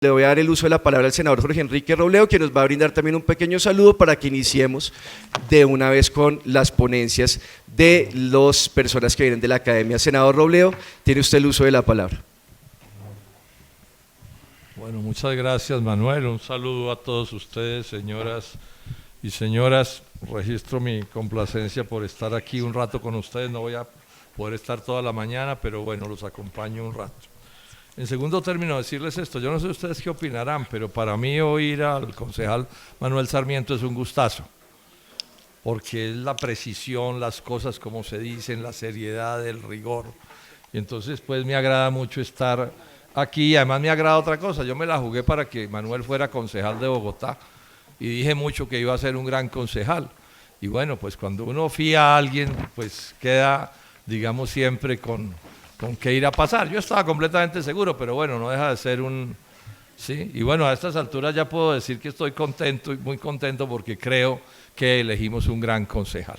Le voy a dar el uso de la palabra al senador Jorge Enrique Robledo, que nos va a brindar también un pequeño saludo para que iniciemos de una vez con las ponencias de las personas que vienen de la academia. Senador Robledo, tiene usted el uso de la palabra. Bueno, muchas gracias, Manuel. Un saludo a todos ustedes, señoras y señoras. Registro mi complacencia por estar aquí un rato con ustedes. No voy a poder estar toda la mañana, pero bueno, los acompaño un rato. En segundo término, decirles esto, yo no sé ustedes qué opinarán, pero para mí oír al concejal Manuel Sarmiento es un gustazo, porque es la precisión, las cosas como se dicen, la seriedad, el rigor, y entonces pues me agrada mucho estar aquí. Además me agrada otra cosa, yo me la jugué para que Manuel fuera concejal de Bogotá, y dije mucho que iba a ser un gran concejal, y bueno, pues cuando uno fía a alguien, pues queda, digamos, siempre con qué ir a pasar. Yo estaba completamente seguro, pero bueno, no deja de ser un... ¿sí? Y bueno, a estas alturas ya puedo decir que estoy contento y muy contento porque creo que elegimos un gran concejal.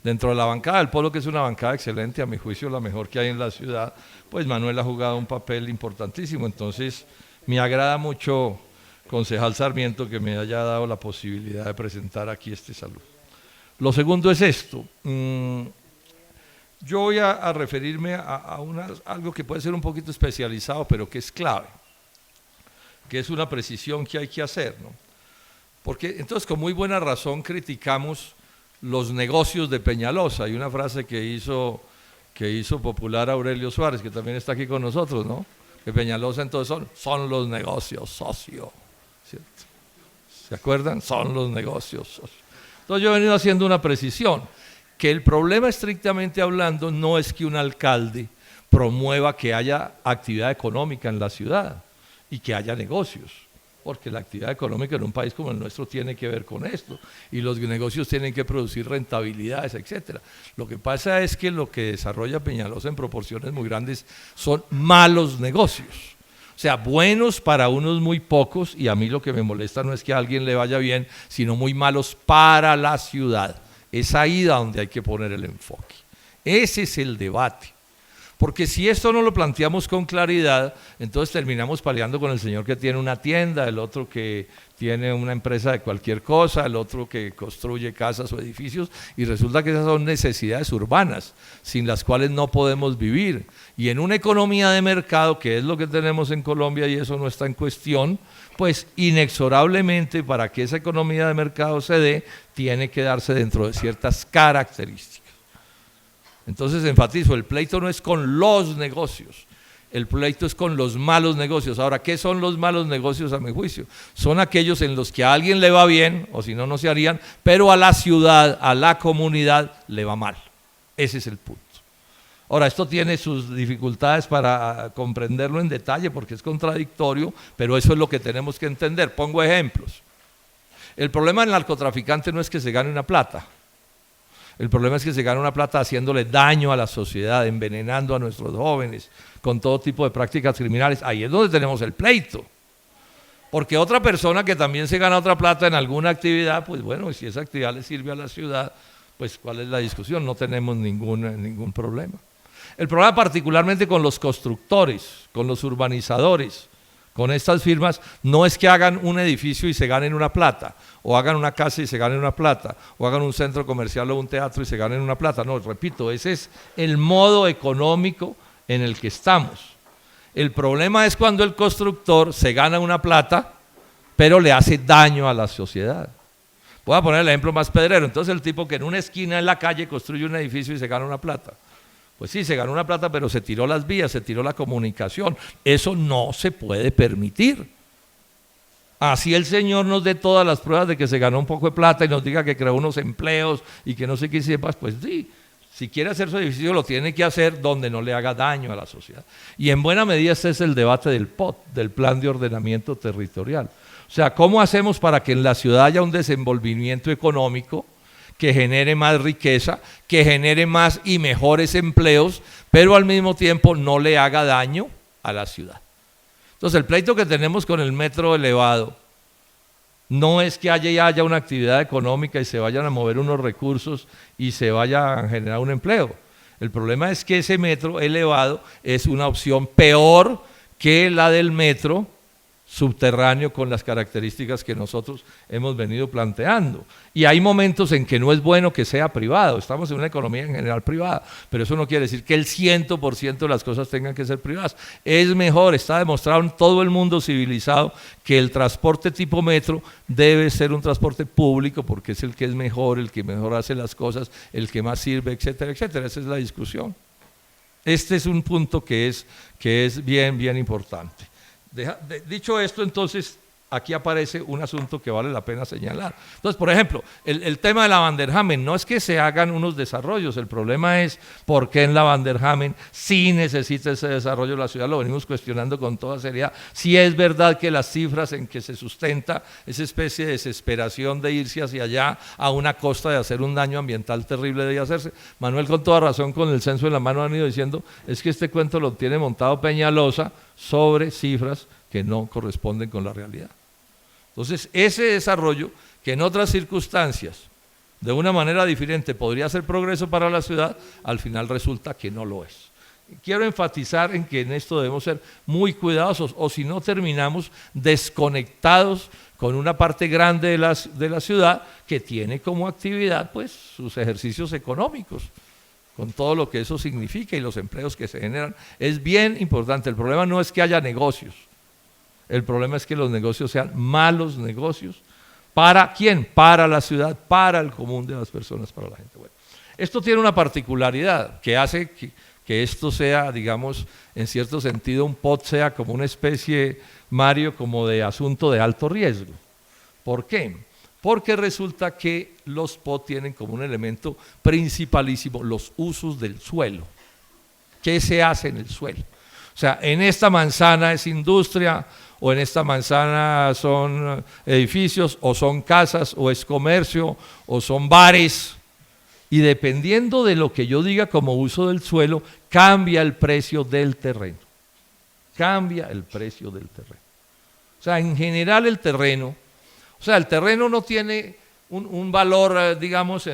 Dentro de la bancada del Polo, que es una bancada excelente, a mi juicio la mejor que hay en la ciudad, pues Manuel ha jugado un papel importantísimo. Entonces, me agrada mucho, concejal Sarmiento, que me haya dado la posibilidad de presentar aquí este saludo. Lo segundo es esto. Yo voy a referirme a algo que puede ser un poquito especializado, pero que es clave, que es una precisión que hay que hacer, ¿no? Porque entonces con muy buena razón criticamos los negocios de Peñalosa. Hay una frase que hizo popular Aurelio Suárez, que también está aquí con nosotros, ¿no? Que Peñalosa entonces son los negocios, socio, ¿cierto? ¿Se acuerdan? Son los negocios, socio. Entonces yo he venido haciendo una precisión, que el problema estrictamente hablando no es que un alcalde promueva que haya actividad económica en la ciudad y que haya negocios, porque la actividad económica en un país como el nuestro tiene que ver con esto, y los negocios tienen que producir rentabilidades, etcétera. Lo que pasa es que lo que desarrolla Peñalosa en proporciones muy grandes son malos negocios, o sea, buenos para unos muy pocos, y a mí lo que me molesta no es que a alguien le vaya bien, sino muy malos para la ciudad. Es ahí donde hay que poner el enfoque. Ese es el debate. Porque si esto no lo planteamos con claridad, entonces terminamos peleando con el señor que tiene una tienda, el otro que tiene una empresa de cualquier cosa, el otro que construye casas o edificios, y resulta que esas son necesidades urbanas, sin las cuales no podemos vivir. Y en una economía de mercado, que es lo que tenemos en Colombia, y eso no está en cuestión, pues inexorablemente para que esa economía de mercado se dé, tiene que darse dentro de ciertas características. Entonces enfatizo, el pleito no es con los negocios, el pleito es con los malos negocios. Ahora, ¿qué son los malos negocios a mi juicio? Son aquellos en los que a alguien le va bien, o si no, no se harían, pero a la ciudad, a la comunidad le va mal. Ese es el punto. Ahora, esto tiene sus dificultades para comprenderlo en detalle porque es contradictorio, pero eso es lo que tenemos que entender. Pongo ejemplos. El problema del narcotraficante no es que se gane una plata. El problema es que se gana una plata haciéndole daño a la sociedad, envenenando a nuestros jóvenes con todo tipo de prácticas criminales. Ahí es donde tenemos el pleito. Porque otra persona que también se gana otra plata en alguna actividad, pues bueno, si esa actividad le sirve a la ciudad, pues ¿cuál es la discusión? No tenemos ningún problema. El problema particularmente con los constructores, con los urbanizadores, con estas firmas, no es que hagan un edificio y se ganen una plata, o hagan una casa y se ganen una plata, o hagan un centro comercial o un teatro y se ganen una plata. No, repito, ese es el modo económico en el que estamos. El problema es cuando el constructor se gana una plata, pero le hace daño a la sociedad. Voy a poner el ejemplo más pedrero. Entonces el tipo que en una esquina en la calle construye un edificio y se gana una plata. Pues sí, se ganó una plata, pero se tiró las vías, se tiró la comunicación. Eso no se puede permitir. Así el señor nos dé todas las pruebas de que se ganó un poco de plata y nos diga que creó unos empleos y que no sé qué sepas, pues sí, si quiere hacer su edificio lo tiene que hacer donde no le haga daño a la sociedad. Y en buena medida este es el debate del POT, del Plan de Ordenamiento Territorial. O sea, ¿cómo hacemos para que en la ciudad haya un desenvolvimiento económico que genere más riqueza, que genere más y mejores empleos, pero al mismo tiempo no le haga daño a la ciudad? Entonces el pleito que tenemos con el metro elevado no es que haya una actividad económica y se vayan a mover unos recursos y se vaya a generar un empleo. El problema es que ese metro elevado es una opción peor que la del metro subterráneo con las características que nosotros hemos venido planteando. Y hay momentos en que no es bueno que sea privado, estamos en una economía en general privada, pero eso no quiere decir que el 100% de las cosas tengan que ser privadas. Es mejor, está demostrado en todo el mundo civilizado que el transporte tipo metro debe ser un transporte público porque es el que es mejor, el que mejor hace las cosas, el que más sirve, etcétera, etcétera. Esa es la discusión. Este es un punto que es bien, bien importante. Dicho esto, entonces, aquí aparece un asunto que vale la pena señalar. Entonces, por ejemplo, el tema de la Van der Hamen, no es que se hagan unos desarrollos, el problema es por qué en la Van der Hamen sí necesita ese desarrollo la ciudad, lo venimos cuestionando con toda seriedad. Si es verdad que las cifras en que se sustenta esa especie de desesperación de irse hacia allá a una costa de hacer un daño ambiental terrible debe hacerse. Manuel con toda razón con el censo en la mano han ido diciendo, es que este cuento lo tiene montado Peñalosa sobre cifras que no corresponden con la realidad. Entonces, ese desarrollo que en otras circunstancias, de una manera diferente, podría ser progreso para la ciudad, al final resulta que no lo es. Quiero enfatizar en que en esto debemos ser muy cuidadosos, o si no terminamos desconectados con una parte grande de la ciudad que tiene como actividad pues sus ejercicios económicos, con todo lo que eso significa y los empleos que se generan. Es bien importante. El problema no es que haya negocios, el problema es que los negocios sean malos negocios. ¿Para quién? Para la ciudad, para el común de las personas, para la gente. Bueno, esto tiene una particularidad que hace que esto sea, digamos, en cierto sentido, un POT sea como una especie, Mario, como de asunto de alto riesgo. ¿Por qué? Porque resulta que los POT tienen como un elemento principalísimo los usos del suelo. ¿Qué se hace en el suelo? O sea, en esta manzana es industria, o en esta manzana son edificios, o son casas, o es comercio, o son bares. Y dependiendo de lo que yo diga como uso del suelo, cambia el precio del terreno. Cambia el precio del terreno. O sea, en general el terreno no tiene un valor, digamos,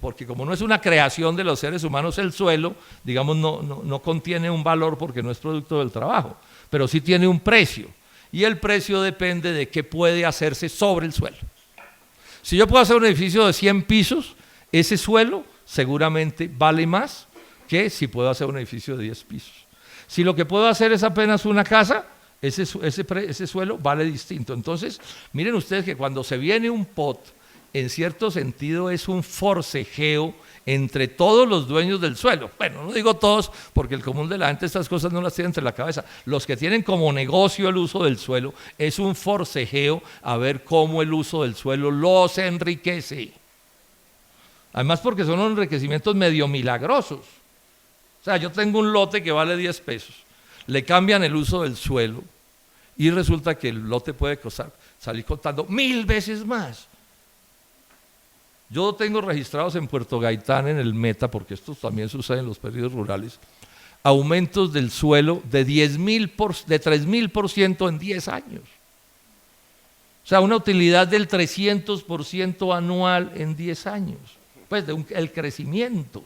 porque como no es una creación de los seres humanos, el suelo, digamos, no contiene un valor porque no es producto del trabajo, pero sí tiene un precio. Y el precio depende de qué puede hacerse sobre el suelo. Si yo puedo hacer un edificio de 100 pisos, ese suelo seguramente vale más que si puedo hacer un edificio de 10 pisos. Si lo que puedo hacer es apenas una casa, ese suelo vale distinto. Entonces, miren ustedes que cuando se viene un POT, en cierto sentido es un forcejeo entre todos los dueños del suelo. Bueno, no digo todos, porque el común de la gente estas cosas no las tiene entre la cabeza. Los que tienen como negocio el uso del suelo, es un forcejeo a ver cómo el uso del suelo los enriquece. Además porque son enriquecimientos medio milagrosos. O sea, yo tengo un lote que vale 10 pesos, le cambian el uso del suelo y resulta que el lote puede salir costando 1000 veces más. Yo tengo registrados en Puerto Gaitán, en el Meta, porque esto también sucede en los periodos rurales, aumentos del suelo de 3000% en 10 años. O sea, una utilidad del 300% anual en 10 años. Pues el crecimiento.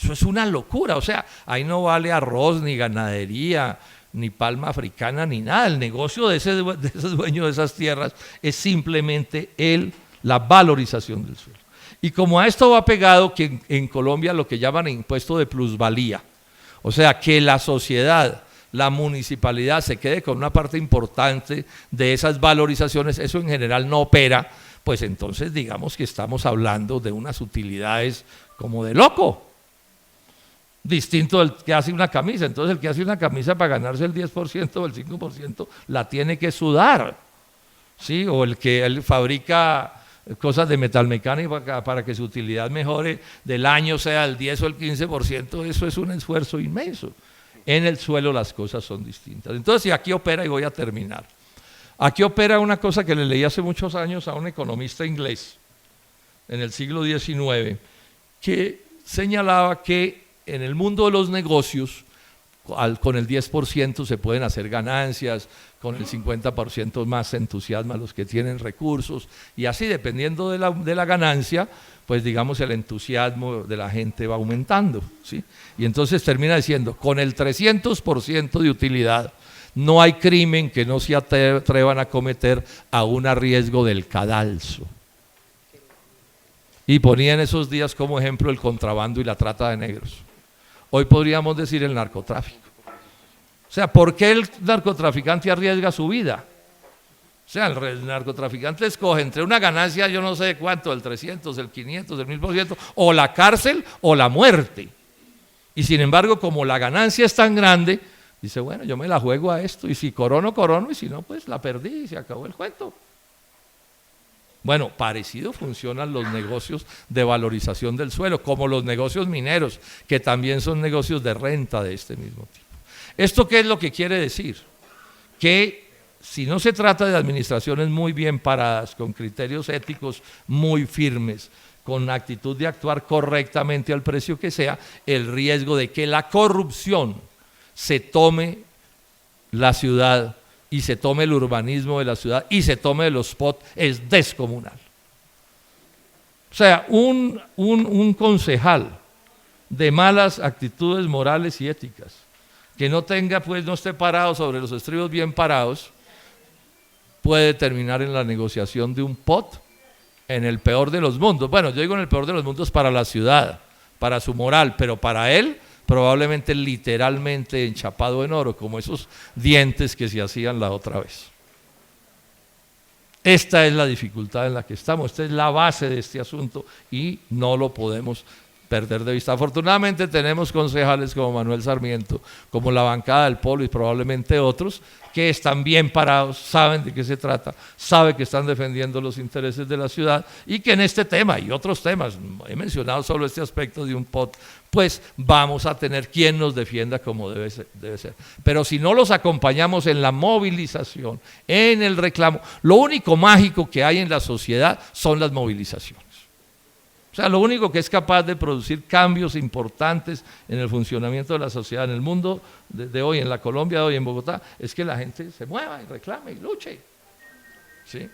Eso es una locura. O sea, ahí no vale arroz, ni ganadería, ni palma africana, ni nada. El negocio de ese dueño de esas tierras es simplemente la valorización del suelo. Y como a esto va pegado que en Colombia lo que llaman impuesto de plusvalía, o sea, que la sociedad, la municipalidad se quede con una parte importante de esas valorizaciones, eso en general no opera, pues entonces digamos que estamos hablando de unas utilidades como de loco, distinto del que hace una camisa. Entonces el que hace una camisa para ganarse el 10% o el 5% la tiene que sudar, ¿sí? O el que él fabrica cosas de metalmecánica para que su utilidad mejore del año sea el 10 o el 15%, eso es un esfuerzo inmenso. En el suelo las cosas son distintas. Entonces, y aquí opera, y voy a terminar, aquí opera una cosa que le leí hace muchos años a un economista inglés en el siglo XIX, que señalaba que en el mundo de los negocios, con el 10% se pueden hacer ganancias, con el 50% más se entusiasma a los que tienen recursos, y así dependiendo de la ganancia, pues digamos el entusiasmo de la gente va aumentando, ¿sí? Y entonces termina diciendo, con el 300% de utilidad No hay crimen que no se atrevan a cometer aún a riesgo del cadalso. Y ponía en esos días como ejemplo el contrabando y la trata de negros. Hoy podríamos decir el narcotráfico. O sea, ¿por qué el narcotraficante arriesga su vida? O sea, el narcotraficante escoge entre una ganancia, yo no sé de cuánto, del 300, del 500, del 1000%, o la cárcel o la muerte. Y sin embargo, como la ganancia es tan grande, dice, bueno, yo me la juego a esto, y si corono, corono, y si no, pues la perdí y se acabó el cuento. Bueno, parecido funcionan los negocios de valorización del suelo, como los negocios mineros, que también son negocios de renta de este mismo tipo. ¿Esto qué es lo que quiere decir? Que si no se trata de administraciones muy bien paradas, con criterios éticos muy firmes, con actitud de actuar correctamente al precio que sea, el riesgo de que la corrupción se tome la ciudad y se tome el urbanismo de la ciudad y se tome de los spots es descomunal. O sea, un concejal de malas actitudes morales y éticas, que no tenga, pues no esté parado sobre los estribos bien parados, puede terminar en la negociación de un POT en el peor de los mundos. Bueno, yo digo en el peor de los mundos para la ciudad, para su moral, pero para él probablemente literalmente enchapado en oro, como esos dientes que se hacían la otra vez. Esta es la dificultad en la que estamos, esta es la base de este asunto y no lo podemos perder de vista. Afortunadamente tenemos concejales como Manuel Sarmiento, como la bancada del Polo y probablemente otros, que están bien parados, saben de qué se trata, saben que están defendiendo los intereses de la ciudad y que en este tema y otros temas, he mencionado solo este aspecto de un POT, pues vamos a tener quien nos defienda como debe ser. Pero si no los acompañamos en la movilización, en el reclamo, lo único mágico que hay en la sociedad son las movilizaciones. O sea, lo único que es capaz de producir cambios importantes en el funcionamiento de la sociedad en el mundo de hoy, en la Colombia de hoy, en Bogotá, es que la gente se mueva y reclame y luche. ¿Sí?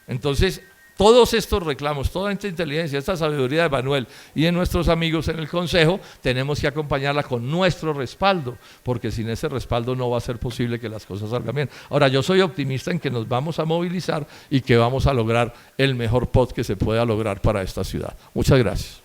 Entonces, todos estos reclamos, toda esta inteligencia, esta sabiduría de Manuel y de nuestros amigos en el Consejo, tenemos que acompañarla con nuestro respaldo, porque sin ese respaldo no va a ser posible que las cosas salgan bien. Ahora, yo soy optimista en que nos vamos a movilizar y que vamos a lograr el mejor POT que se pueda lograr para esta ciudad. Muchas gracias.